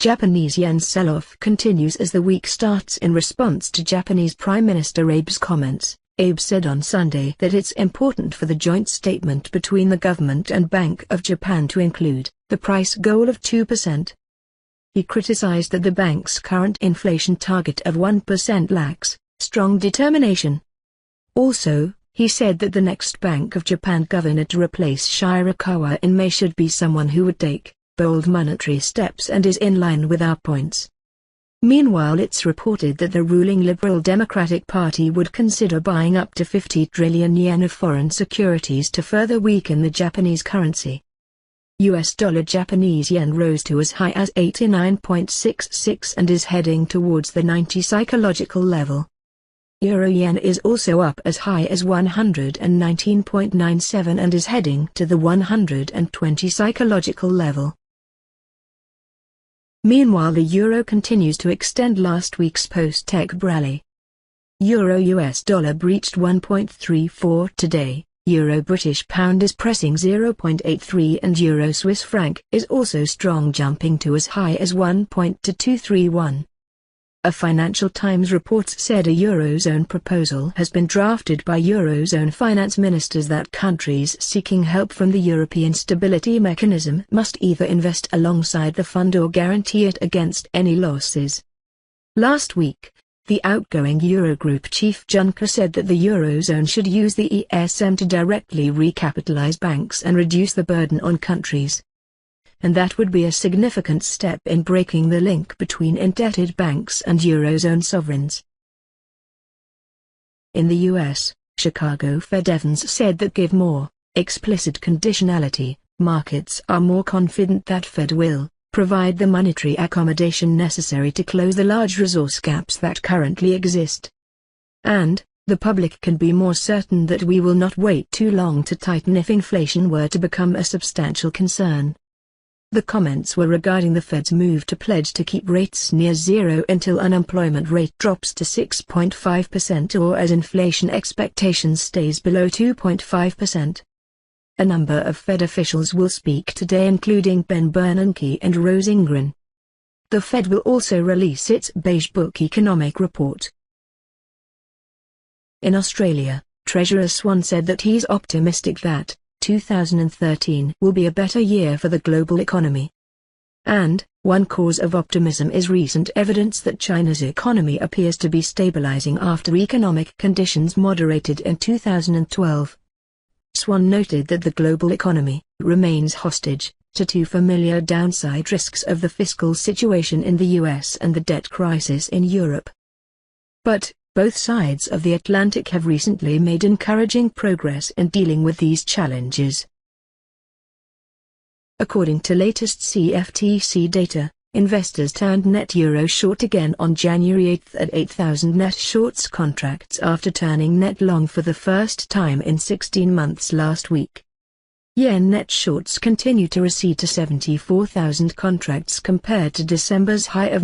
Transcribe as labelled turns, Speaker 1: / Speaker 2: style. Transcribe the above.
Speaker 1: Japanese yen sell-off continues as the week starts. In response to Japanese Prime Minister Abe's comments, Abe said on Sunday that it's important for the joint statement between the government and Bank of Japan to include the price goal of 2%. He criticized that the bank's current inflation target of 1% lacks strong determination. Also, he said that the next Bank of Japan governor to replace Shirakawa in May should be someone who would take bold monetary steps and is in line with our points. Meanwhile, it's reported that the ruling Liberal Democratic Party would consider buying up to 50 trillion yen of foreign securities to further weaken the Japanese currency. US dollar Japanese yen rose to as high as 89.66 and is heading towards the 90 psychological level. Euro yen is also up as high as 119.97 and is heading to the 120 psychological level. Meanwhile, the euro continues to extend last week's post-tech rally. Euro-US dollar breached 1.34 today, Euro-British pound is pressing 0.83 and Euro-Swiss franc is also strong, jumping to as high as 1.2231. A Financial Times report said a Eurozone proposal has been drafted by Eurozone finance ministers that countries seeking help from the European Stability Mechanism must either invest alongside the fund or guarantee it against any losses. Last week, the outgoing Eurogroup chief Juncker said that the Eurozone should use the ESM to directly recapitalize banks and reduce the burden on countries. And that would be a significant step in breaking the link between indebted banks and Eurozone sovereigns. In the U.S., Chicago Fed Evans said that give more explicit conditionality, markets are more confident that Fed will provide the monetary accommodation necessary to close the large resource gaps that currently exist. And the public can be more certain that we will not wait too long to tighten if inflation were to become a substantial concern. The comments were regarding the Fed's move to pledge to keep rates near zero until unemployment rate drops to 6.5% or as inflation expectations stays below 2.5%. A number of Fed officials will speak today, including Ben Bernanke and Rose Ingren. The Fed will also release its Beige Book economic report. In Australia, Treasurer Swan said that he's optimistic that 2013 will be a better year for the global economy. And one cause of optimism is recent evidence that China's economy appears to be stabilizing after economic conditions moderated in 2012. Swan noted that the global economy remains hostage to two familiar downside risks of the fiscal situation in the US and the debt crisis in Europe. But both sides of the Atlantic have recently made encouraging progress in dealing with these challenges. According to latest CFTC data, investors turned net euro short again on January 8 at 8,000 net shorts contracts after turning net long for the first time in 16 months last week. Yen net shorts continue to recede to 74,000 contracts compared to December's high of